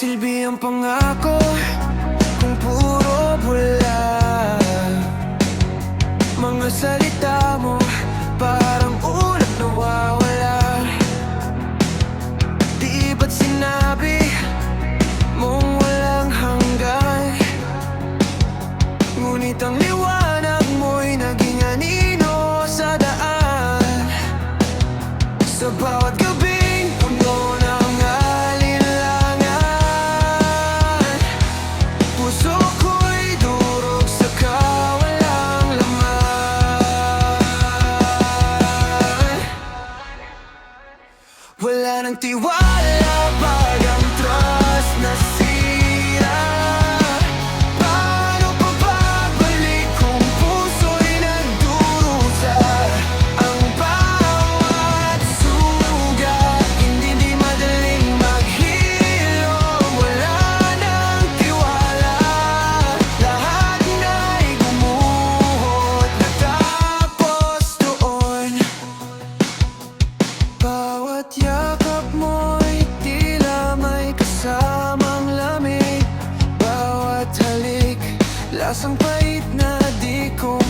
magsisilbi ang pangako kung puro bula? Mga salita mo parang ulap nawawala. Di ba't sinabi mong walang hanggan? Ngunit ang liwanag mo'y naging anino sa daan. Sa bawat gabing puno ng alinlangan, puso ko'y durog sa kawalang laman. Wala nang tiwala pag ang trust nasira. Paano pa babalik kung puso'y nagdurusa? Ang bawat sugat, hindi madaling maghilom. Wala nang tiwala, lahat na'y gumuhot. Natapos doon, bawat yakap mo'y tila may kasamang lamig. Bawat halik, lasang pait na di ko